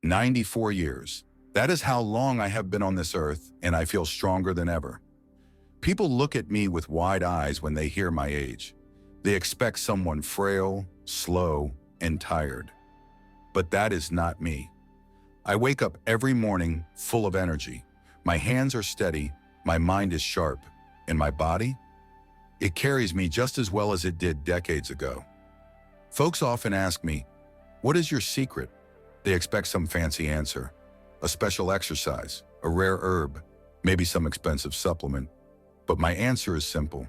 94 years. That is how long I have been on this earth, and I feel stronger than ever. People look at me with wide eyes when they hear my age. They expect someone frail, slow, and tired. But that is not me. I wake up every morning full of energy. My hands are steady, my mind is sharp, and my body? It carries me just as well as it did decades ago. Folks often ask me, "What is your secret?" They expect some fancy answer, a special exercise, a rare herb, maybe some expensive supplement. But my answer is simple.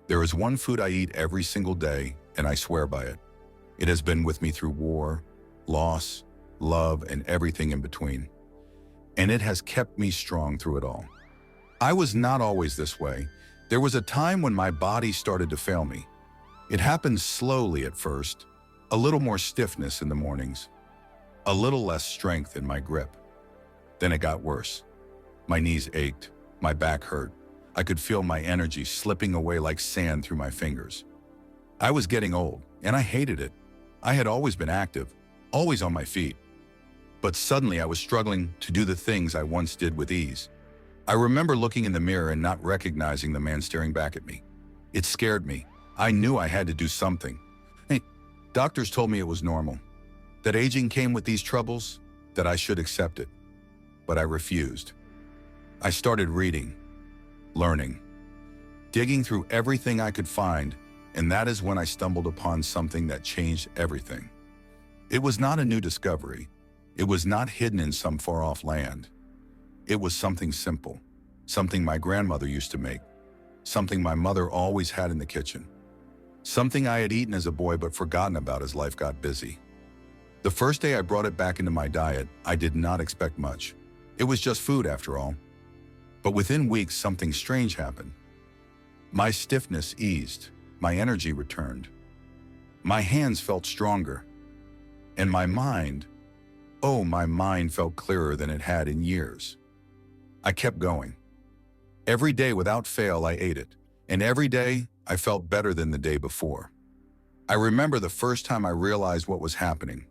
There is one food I eat every single day, and I swear by it. It has been with me through war, loss, love, and everything in between. And it has kept me strong through it all. I was not always this way. There was a time when my body started to fail me. It happened slowly at first, a little more stiffness in the mornings, a little less strength in my grip. Then it got worse. My knees ached, my back hurt. I could feel my energy slipping away like sand through my fingers. I was getting old, and I hated it. I had always been active, always on my feet. But suddenly I was struggling to do the things I once did with ease. I remember looking in the mirror and not recognizing the man staring back at me. It scared me. I knew I had to do something. Hey, doctors told me it was normal, that aging came with these troubles, that I should accept it. But I refused. I started reading, learning, digging through everything I could find, and that is when I stumbled upon something that changed everything. It was not a new discovery. It was not hidden in some far-off land. It was something simple, something my grandmother used to make, something my mother always had in the kitchen, something I had eaten as a boy but forgotten about as life got busy. The first day I brought it back into my diet, I did not expect much. It was just food after all. But within weeks, something strange happened. My stiffness eased, my energy returned. My hands felt stronger. And my mind, my mind felt clearer than it had in years. I kept going. Every day without fail, I ate it. And every day, I felt better than the day before. I remember the first time I realized what was happening.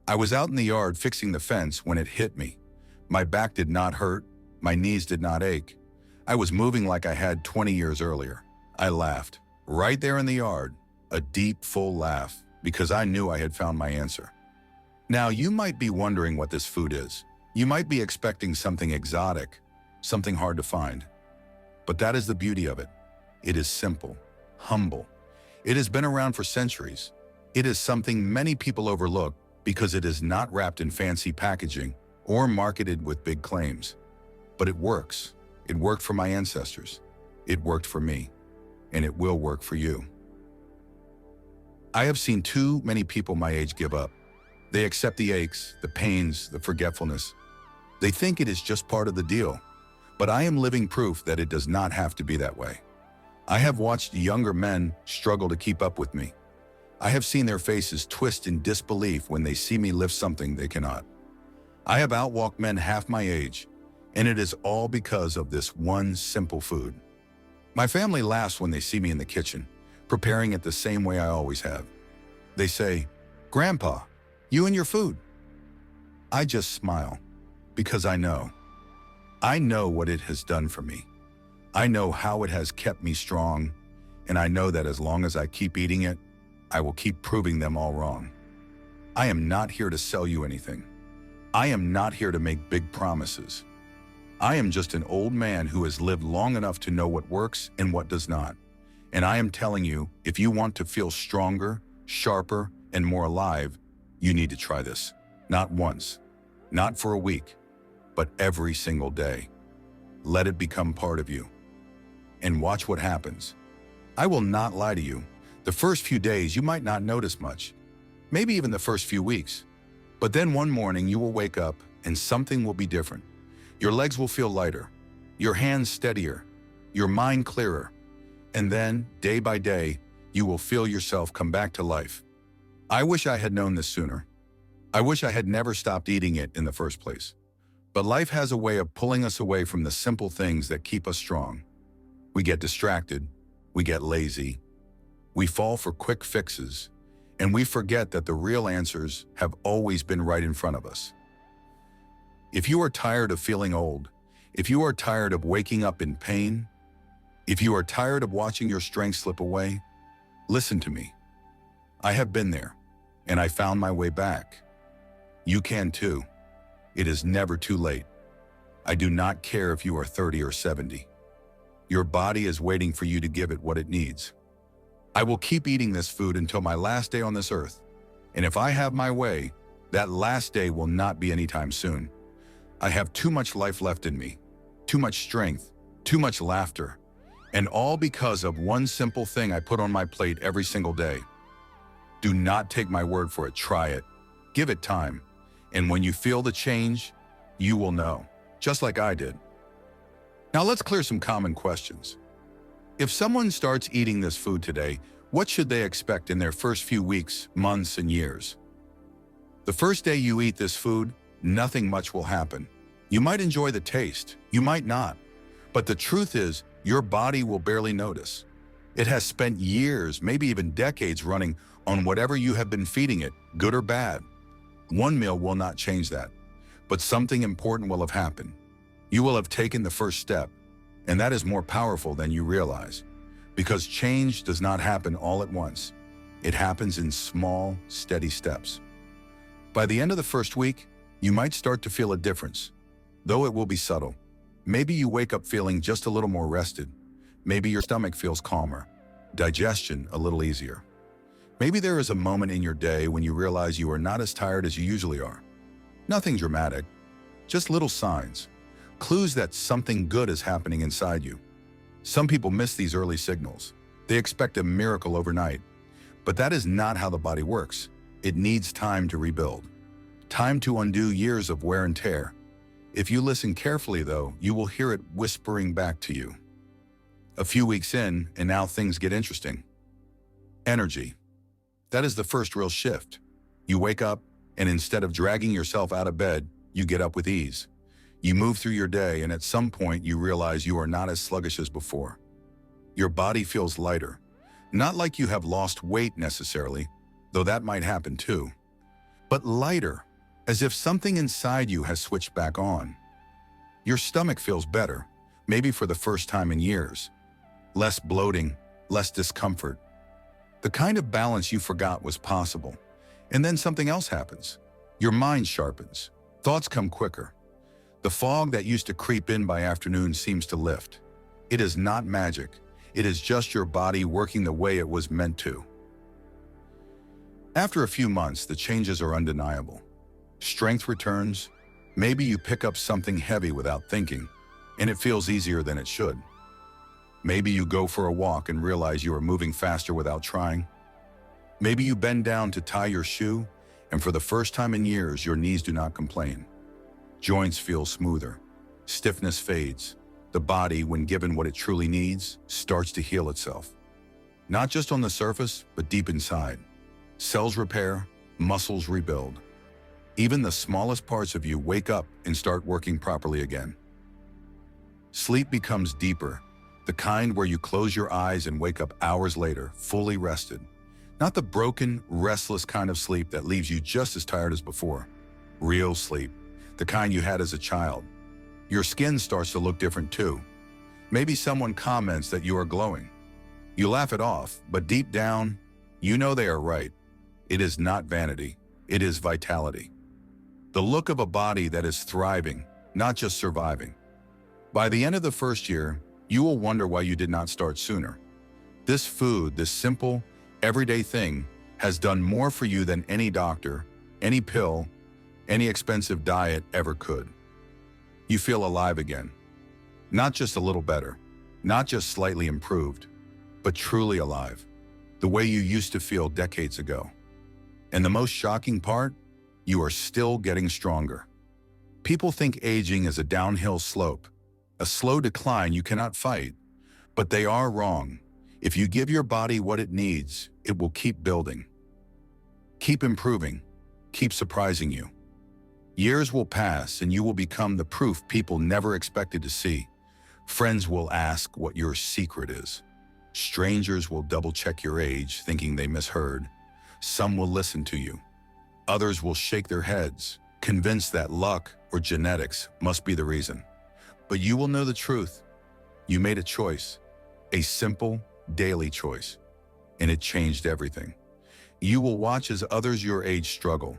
I was out in the yard fixing the fence when it hit me. My back did not hurt. My knees did not ache. I was moving like I had 20 years earlier. I laughed, right there in the yard, a deep, full laugh, because I knew I had found my answer. Now, you might be wondering what this food is. You might be expecting something exotic, something hard to find. But that is the beauty of it. It is simple, humble. It has been around for centuries. It is something many people overlook because it is not wrapped in fancy packaging or marketed with big claims. But it works. It worked for my ancestors. It worked for me. And it will work for you. I have seen too many people my age give up. They accept the aches, the pains, the forgetfulness. They think it is just part of the deal. But I am living proof that it does not have to be that way. I have watched younger men struggle to keep up with me. I have seen their faces twist in disbelief when they see me lift something they cannot. I have outwalked men half my age, and it is all because of this one simple food. My family laughs when they see me in the kitchen, preparing it the same way I always have. They say, "Grandpa, you and your food." I just smile, because I know. I know what it has done for me. I know how it has kept me strong, and I know that as long as I keep eating it, I will keep proving them all wrong. I am not here to sell you anything. I am not here to make big promises. I am just an old man who has lived long enough to know what works and what does not. And I am telling you, if you want to feel stronger, sharper, and more alive, you need to try this. Not once, not for a week, but every single day. Let it become part of you. And watch what happens. I will not lie to you. The first few days you might not notice much, maybe even the first few weeks. But then one morning you will wake up and something will be different. Your legs will feel lighter, your hands steadier, your mind clearer. And then, day by day, you will feel yourself come back to life. I wish I had known this sooner. I wish I had never stopped eating it in the first place. But life has a way of pulling us away from the simple things that keep us strong. We get distracted, we get lazy, we fall for quick fixes, and we forget that the real answers have always been right in front of us. If you are tired of feeling old, if you are tired of waking up in pain, if you are tired of watching your strength slip away, listen to me. I have been there, and I found my way back. You can too. It is never too late. I do not care if you are 30 or 70. Your body is waiting for you to give it what it needs. I will keep eating this food until my last day on this earth. And if I have my way, that last day will not be anytime soon. I have too much life left in me, too much strength, too much laughter, and all because of one simple thing I put on my plate every single day. Do not take my word for it, try it. Give it time. And when you feel the change, you will know, just like I did. Now let's clear some common questions. If someone starts eating this food today, what should they expect in their first few weeks, months, and years? The first day you eat this food, nothing much will happen. You might enjoy the taste, you might not. But the truth is, your body will barely notice. It has spent years, maybe even decades running on whatever you have been feeding it, good or bad. One meal will not change that, but something important will have happened. You will have taken the first step, and that is more powerful than you realize, because change does not happen all at once. It happens in small, steady steps. By the end of the first week, you might start to feel a difference, though it will be subtle. Maybe you wake up feeling just a little more rested. Maybe your stomach feels calmer, digestion a little easier. Maybe there is a moment in your day when you realize you are not as tired as you usually are. Nothing dramatic, just little signs, clues that something good is happening inside you. Some people miss these early signals. They expect a miracle overnight. But that is not how the body works. It needs time to rebuild. Time to undo years of wear and tear. If you listen carefully, though, you will hear it whispering back to you. A few weeks in, and now things get interesting. Energy. That is the first real shift. You wake up, and instead of dragging yourself out of bed, you get up with ease. You move through your day, and at some point you realize you are not as sluggish as before. Your body feels lighter. Not like you have lost weight necessarily, though that might happen too, but lighter, as if something inside you has switched back on. Your stomach feels better, maybe for the first time in years. Less bloating, less discomfort. The kind of balance you forgot was possible. And then something else happens. Your mind sharpens. Thoughts come quicker. The fog that used to creep in by afternoon seems to lift. It is not magic. It is just your body working the way it was meant to. After a few months, the changes are undeniable. Strength returns. Maybe you pick up something heavy without thinking, and it feels easier than it should. Maybe you go for a walk and realize you are moving faster without trying. Maybe you bend down to tie your shoe, and for the first time in years, your knees do not complain. Joints feel smoother. Stiffness fades. The body, when given what it truly needs, starts to heal itself. Not just on the surface, but deep inside. Cells repair, muscles rebuild. Even the smallest parts of you wake up and start working properly again. Sleep becomes deeper, the kind where you close your eyes and wake up hours later, fully rested. Not the broken, restless kind of sleep that leaves you just as tired as before. Real sleep, the kind you had as a child. Your skin starts to look different too. Maybe someone comments that you are glowing. You laugh it off, but deep down, you know they are right. It is not vanity, it is vitality. The look of a body that is thriving, not just surviving. By the end of the first year, you will wonder why you did not start sooner. This food, this simple, everyday thing, has done more for you than any doctor, any pill, any expensive diet ever could. You feel alive again. Not just a little better, not just slightly improved, but truly alive, the way you used to feel decades ago. And the most shocking part, you are still getting stronger. People think aging is a downhill slope, a slow decline you cannot fight, but they are wrong. If you give your body what it needs, it will keep building, keep improving, keep surprising you. Years will pass and you will become the proof people never expected to see. Friends will ask what your secret is. Strangers will double-check your age, thinking they misheard. Some will listen to you. Others will shake their heads, convinced that luck or genetics must be the reason. But you will know the truth. You made a choice, a simple, daily choice, and it changed everything. You will watch as others your age struggle,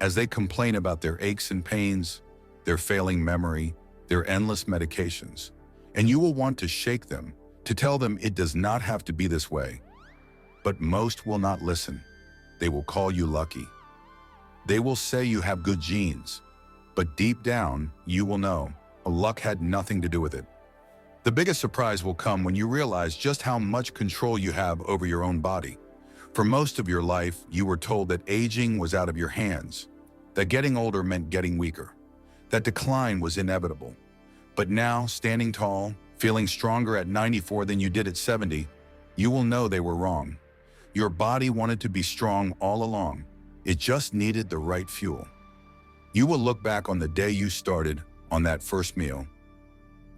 as they complain about their aches and pains, their failing memory, their endless medications. And you will want to shake them, to tell them it does not have to be this way. But most will not listen. They will call you lucky. They will say you have good genes, but deep down, you will know luck had nothing to do with it. The biggest surprise will come when you realize just how much control you have over your own body. For most of your life, you were told that aging was out of your hands, that getting older meant getting weaker, that decline was inevitable. But now, standing tall, feeling stronger at 94 than you did at 70, you will know they were wrong. Your body wanted to be strong all along. It just needed the right fuel. You will look back on the day you started on that first meal,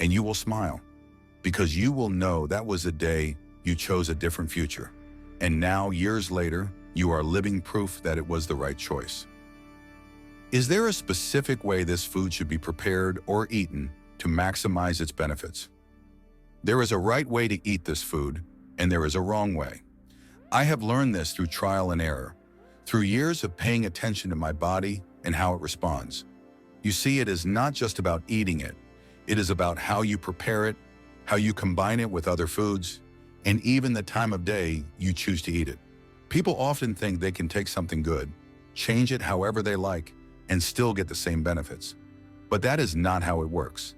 and you will smile, because you will know that was the day you chose a different future. And now, years later, you are living proof that it was the right choice. Is there a specific way this food should be prepared or eaten to maximize its benefits? There is a right way to eat this food, and there is a wrong way. I have learned this through trial and error, through years of paying attention to my body and how it responds. You see, it is not just about eating it. It is about how you prepare it, how you combine it with other foods, and even the time of day you choose to eat it. People often think they can take something good, change it however they like, and still get the same benefits. But that is not how it works.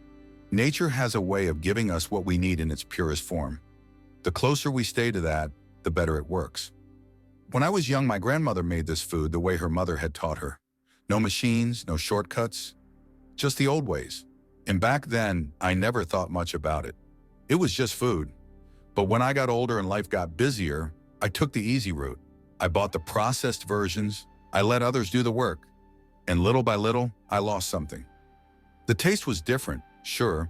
Nature has a way of giving us what we need in its purest form. The closer we stay to that, the better it works. When I was young, my grandmother made this food the way her mother had taught her. No machines, no shortcuts, just the old ways. And back then, I never thought much about it. It was just food. But when I got older and life got busier, I took the easy route. I bought the processed versions, I let others do the work, and little by little, I lost something. The taste was different, sure,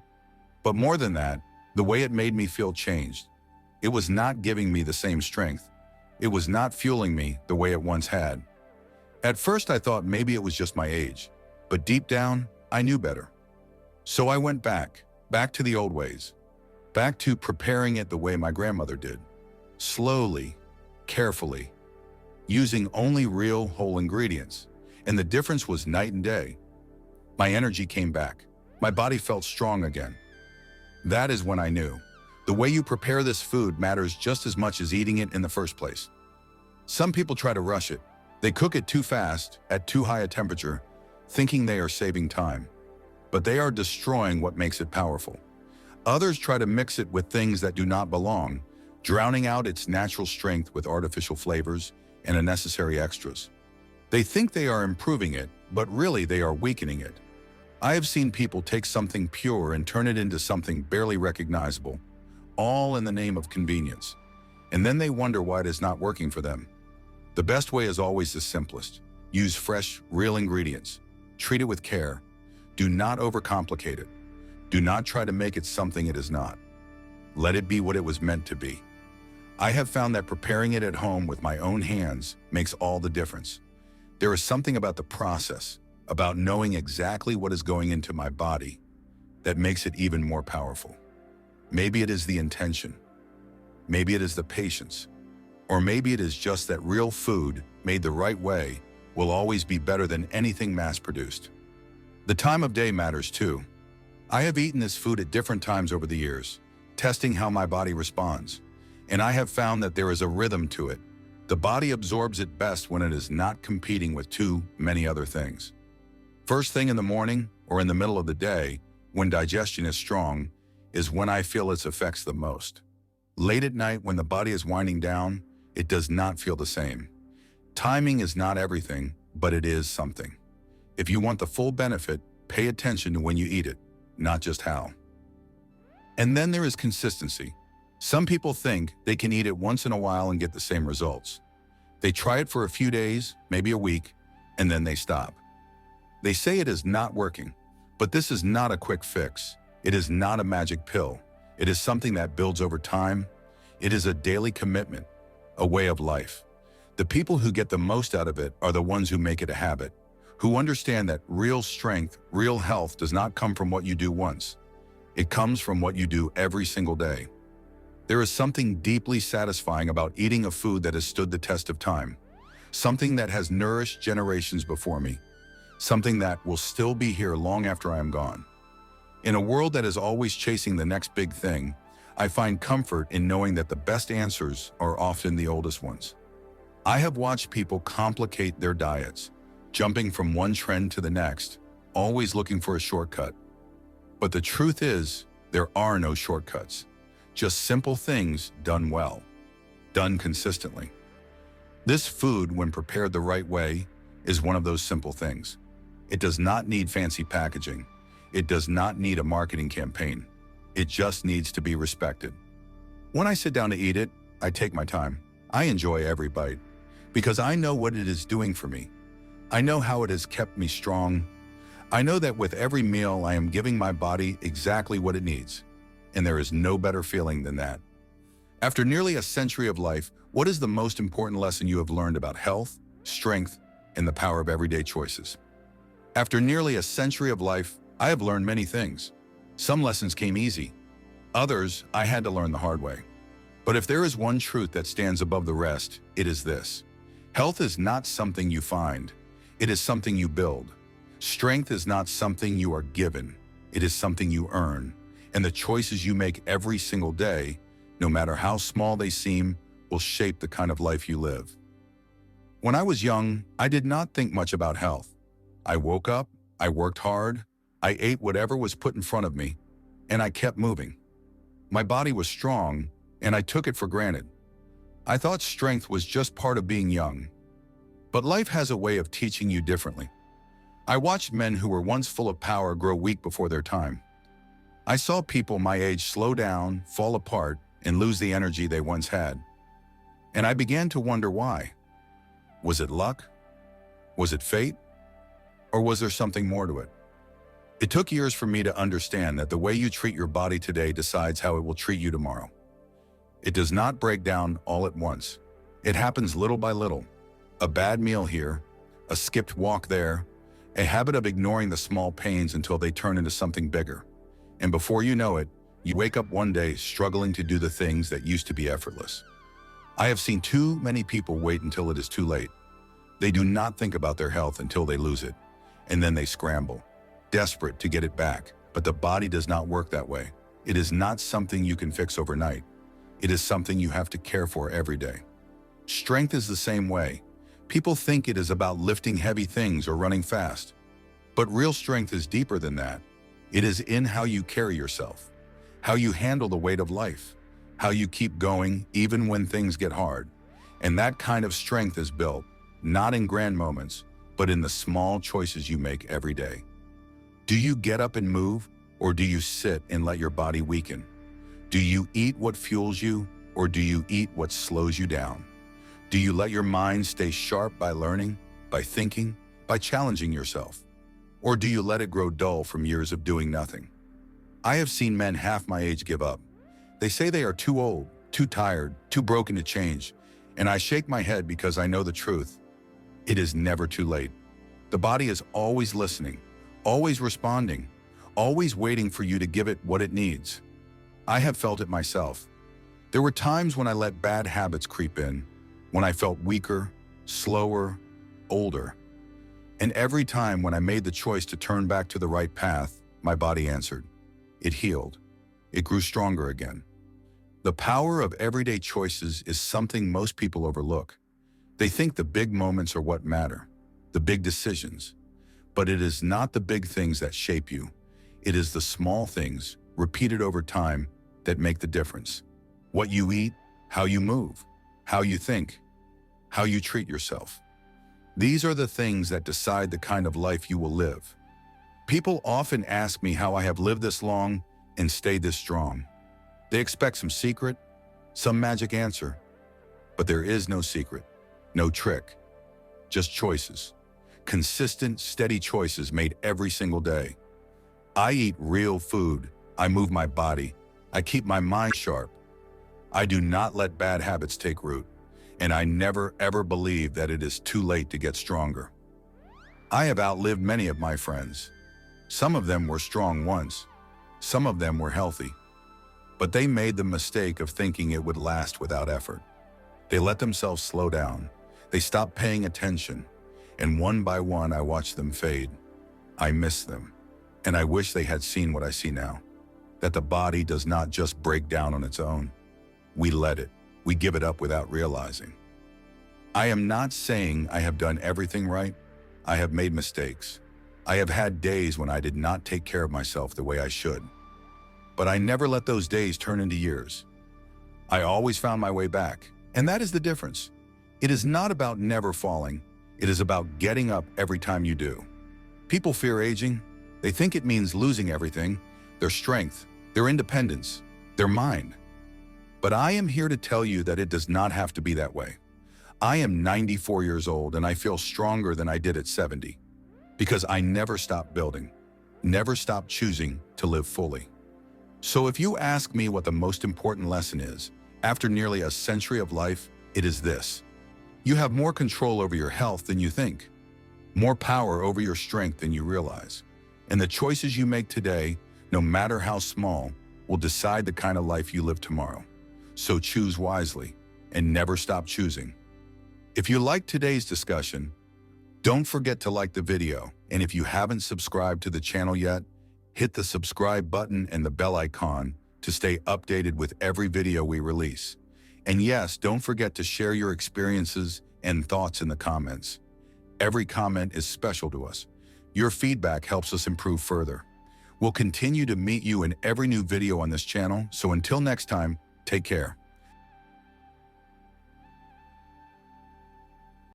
but more than that, the way it made me feel changed. It was not giving me the same strength. It was not fueling me the way it once had. At first, I thought maybe it was just my age, but deep down, I knew better. So I went back to the old ways, back to preparing it the way my grandmother did, slowly, carefully, using only real whole ingredients. And the difference was night and day. My energy came back. My body felt strong again. That is when I knew. The way you prepare this food matters just as much as eating it in the first place. Some people try to rush it. They cook it too fast, at too high a temperature, thinking they are saving time. But they are destroying what makes it powerful. Others try to mix it with things that do not belong, drowning out its natural strength with artificial flavors and unnecessary extras. They think they are improving it, but really they are weakening it. I have seen people take something pure and turn it into something barely recognizable, all in the name of convenience. And then they wonder why it is not working for them. The best way is always the simplest. Use fresh, real ingredients. Treat it with care. Do not overcomplicate it. Do not try to make it something it is not. Let it be what it was meant to be. I have found that preparing it at home with my own hands makes all the difference. There is something about the process, about knowing exactly what is going into my body, that makes it even more powerful. Maybe it is the intention. Maybe it is the patience. Or maybe it is just that real food, made the right way, will always be better than anything mass-produced. The time of day matters too. I have eaten this food at different times over the years, testing how my body responds. And I have found that there is a rhythm to it. The body absorbs it best when it is not competing with too many other things. First thing in the morning or in the middle of the day, when digestion is strong, is when I feel its effects the most. Late at night, when the body is winding down, it does not feel the same. Timing is not everything, but it is something. If you want the full benefit, pay attention to when you eat it, not just how. And then there is consistency. Some people think they can eat it once in a while and get the same results. They try it for a few days, maybe a week, and then they stop. They say it is not working, but this is not a quick fix. It is not a magic pill. It is something that builds over time. It is a daily commitment, a way of life. The people who get the most out of it are the ones who make it a habit, who understand that real strength, real health does not come from what you do once. It comes from what you do every single day. There is something deeply satisfying about eating a food that has stood the test of time, something that has nourished generations before me, something that will still be here long after I am gone. In a world that is always chasing the next big thing, I find comfort in knowing that the best answers are often the oldest ones. I have watched people complicate their diets, jumping from one trend to the next, always looking for a shortcut. But the truth is, there are no shortcuts, just simple things done well, done consistently. This food, when prepared the right way, is one of those simple things. It does not need fancy packaging. It does not need a marketing campaign. It just needs to be respected. When I sit down to eat it, I take my time. I enjoy every bite because I know what it is doing for me. I know how it has kept me strong. I know that with every meal, I am giving my body exactly what it needs. And there is no better feeling than that. After nearly a century of life, what is the most important lesson you have learned about health, strength, and the power of everyday choices? After nearly a century of life, I have learned many things. Some lessons came easy. Others, I had to learn the hard way. But if there is one truth that stands above the rest, it is this. Health is not something you find. It is something you build. Strength is not something you are given. It is something you earn. And the choices you make every single day, no matter how small they seem, will shape the kind of life you live. When I was young, I did not think much about health. I woke up, I worked hard, I ate whatever was put in front of me, and I kept moving. My body was strong, and I took it for granted. I thought strength was just part of being young. But life has a way of teaching you differently. I watched men who were once full of power grow weak before their time. I saw people my age slow down, fall apart, and lose the energy they once had. And I began to wonder why. Was it luck? Was it fate? Or was there something more to it? It took years for me to understand that the way you treat your body today decides how it will treat you tomorrow. It does not break down all at once. It happens little by little. A bad meal here, a skipped walk there, a habit of ignoring the small pains until they turn into something bigger. And before you know it, you wake up one day struggling to do the things that used to be effortless. I have seen too many people wait until it is too late. They do not think about their health until they lose it, and then they scramble, desperate to get it back. But the body does not work that way. It is not something you can fix overnight. It is something you have to care for every day. Strength is the same way. People think it is about lifting heavy things or running fast. But real strength is deeper than that. It is in how you carry yourself, how you handle the weight of life, how you keep going even when things get hard. And that kind of strength is built, not in grand moments, but in the small choices you make every day. Do you get up and move, or do you sit and let your body weaken? Do you eat what fuels you, or do you eat what slows you down? Do you let your mind stay sharp by learning, by thinking, by challenging yourself? Or do you let it grow dull from years of doing nothing? I have seen men half my age give up. They say they are too old, too tired, too broken to change, and I shake my head because I know the truth. It is never too late. The body is always listening, always responding, always waiting for you to give it what it needs. I have felt it myself. There were times when I let bad habits creep in, when I felt weaker, slower, older. And every time when I made the choice to turn back to the right path, my body answered. It healed. It grew stronger again. The power of everyday choices is something most people overlook. They think the big moments are what matter, the big decisions. But it is not the big things that shape you. It is the small things, repeated over time, that make the difference. What you eat, how you move, how you think, how you treat yourself. These are the things that decide the kind of life you will live. People often ask me how I have lived this long and stayed this strong. They expect some secret, some magic answer. But there is no secret, no trick, just choices. Consistent, steady choices made every single day. I eat real food. I move my body. I keep my mind sharp. I do not let bad habits take root. And I never, ever believe that it is too late to get stronger. I have outlived many of my friends. Some of them were strong once. Some of them were healthy. But they made the mistake of thinking it would last without effort. They let themselves slow down. They stopped paying attention. And one by one, I watched them fade. I miss them. And I wish they had seen what I see now. That the body does not just break down on its own. We let it. We give it up without realizing. I am not saying I have done everything right. I have made mistakes. I have had days when I did not take care of myself the way I should. But I never let those days turn into years. I always found my way back. And that is the difference. It is not about never falling. It is about getting up every time you do. People fear aging. They think it means losing everything, their strength, their independence, their mind. But I am here to tell you that it does not have to be that way. I am 94 years old and I feel stronger than I did at 70 because I never stopped building, never stopped choosing to live fully. So if you ask me what the most important lesson is, after nearly a century of life, it is this. You have more control over your health than you think, more power over your strength than you realize. And the choices you make today, no matter how small, will decide the kind of life you live tomorrow. So choose wisely and never stop choosing. If you liked today's discussion, don't forget to like the video. And if you haven't subscribed to the channel yet, hit the subscribe button and the bell icon to stay updated with every video we release. And yes, don't forget to share your experiences and thoughts in the comments. Every comment is special to us. Your feedback helps us improve further. We'll continue to meet you in every new video on this channel, so until next time, take care.